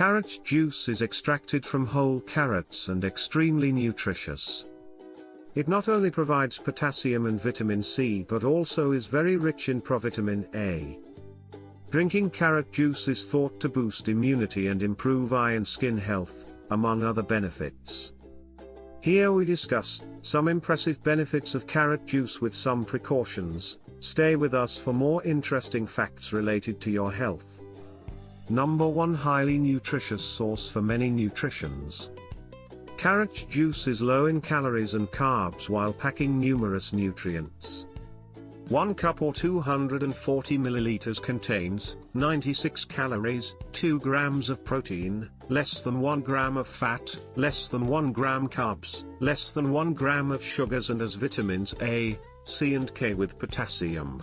Carrot juice is extracted from whole carrots and extremely nutritious. It not only provides potassium and vitamin C but also is very rich in provitamin A. Drinking carrot juice is thought to boost immunity and improve eye and skin health, among other benefits. Here we discuss some impressive benefits of carrot juice with some precautions. Stay with us for more interesting facts related to your health. Number 1. Highly nutritious source for many nutritions. Carrot juice is low in calories and carbs while packing numerous nutrients. 1 cup or 240 milliliters contains 96 calories, 2 grams of protein, less than 1 gram of fat, less than 1 gram carbs, less than 1 gram of sugars, and has vitamins A, C and K with potassium.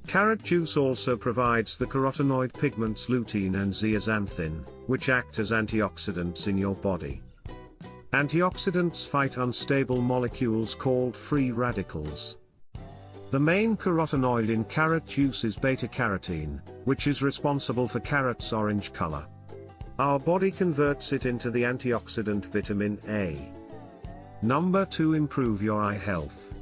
Carrot juice also provides the carotenoid pigments lutein and zeaxanthin, which act as antioxidants in your body. Antioxidants fight unstable molecules called free radicals. The main carotenoid in carrot juice is beta-carotene, which is responsible for carrot's orange color. Our body converts it into the antioxidant vitamin A. Number 2. Improve your eye health.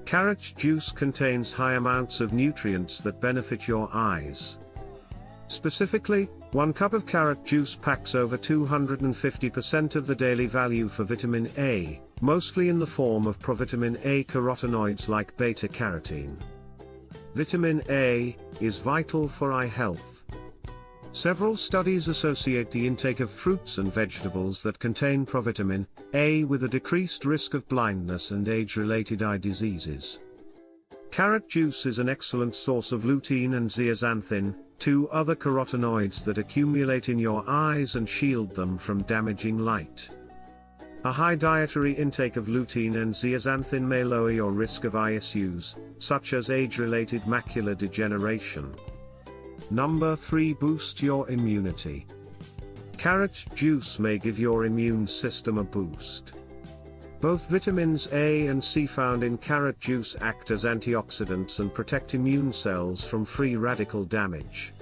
Carrot juice contains high amounts of nutrients that benefit your eyes. Specifically, 1 cup of carrot juice packs over 250% of the daily value for vitamin A, mostly in the form of provitamin A carotenoids like beta-carotene. Vitamin A is vital for eye health. Several studies associate the intake of fruits and vegetables that contain provitamin A with a decreased risk of blindness and age-related eye diseases. Carrot juice is an excellent source of lutein and zeaxanthin, 2 other carotenoids that accumulate in your eyes and shield them from damaging light. A high dietary intake of lutein and zeaxanthin may lower your risk of eye issues, such as age-related macular degeneration. Number 3. Boost your immunity. Carrot juice may give your immune system a boost. Both vitamins A and C found in carrot juice act as antioxidants and protect immune cells from free radical damage.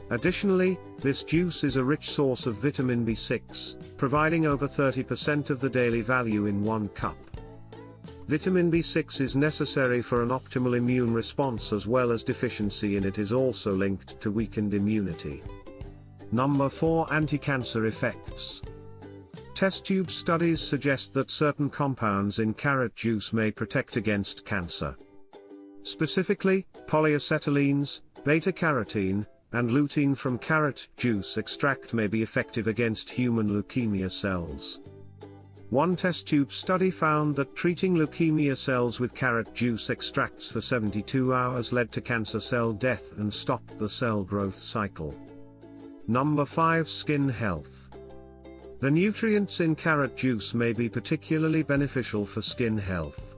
Additionally, this juice is a rich source of vitamin B6, providing over 30% of the daily value in 1 cup. Vitamin B6 is necessary for an optimal immune response, as well as deficiency in it is also linked to weakened immunity. Number 4. Anticancer effects. Test tube studies suggest that certain compounds in carrot juice may protect against cancer. Specifically, polyacetylenes, beta-carotene, and lutein from carrot juice extract may be effective against human leukemia cells. One test tube study found that treating leukemia cells with carrot juice extracts for 72 hours led to cancer cell death and stopped the cell growth cycle. Number 5. Skin health. The nutrients in carrot juice may be particularly beneficial for skin health.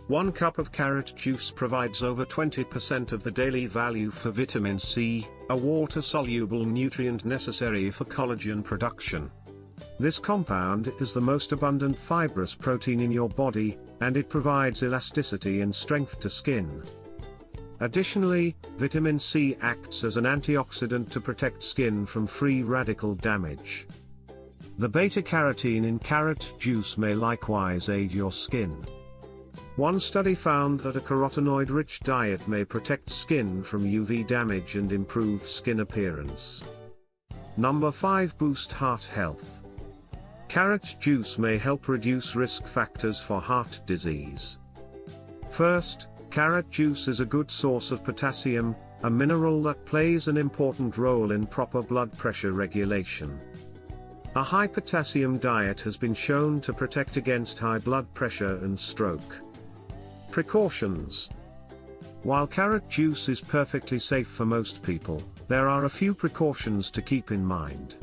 1 cup of carrot juice provides over 20% of the daily value for vitamin C, a water-soluble nutrient necessary for collagen production. This compound is the most abundant fibrous protein in your body, and it provides elasticity and strength to skin. Additionally, vitamin C acts as an antioxidant to protect skin from free radical damage. The beta-carotene in carrot juice may likewise aid your skin. One study found that a carotenoid-rich diet may protect skin from UV damage and improve skin appearance. Number 5. Boost heart health. Carrot juice may help reduce risk factors for heart disease. First, carrot juice is a good source of potassium, a mineral that plays an important role in proper blood pressure regulation. A high potassium diet has been shown to protect against high blood pressure and stroke. Precautions. While carrot juice is perfectly safe for most people, there are a few precautions to keep in mind.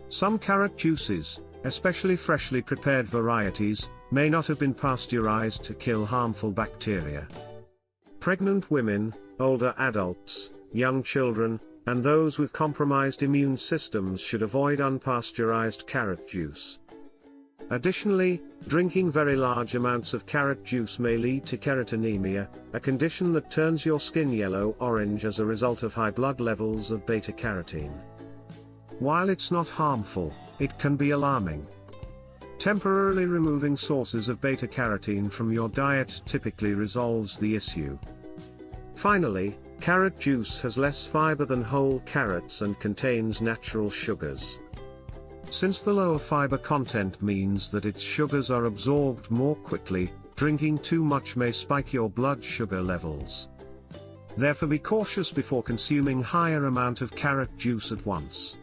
Some carrot juices, especially freshly prepared varieties, may not have been pasteurized to kill harmful bacteria. Pregnant women, older adults, young children, and those with compromised immune systems should avoid unpasteurized carrot juice. Additionally, drinking very large amounts of carrot juice may lead to keratonemia, a condition that turns your skin yellow-orange as a result of high blood levels of beta-carotene. While it's not harmful, it can be alarming. Temporarily removing sources of beta-carotene from your diet typically resolves the issue. Finally, carrot juice has less fiber than whole carrots and contains natural sugars. Since the lower fiber content means that its sugars are absorbed more quickly, drinking too much may spike your blood sugar levels. Therefore be cautious before consuming higher amount of carrot juice at once.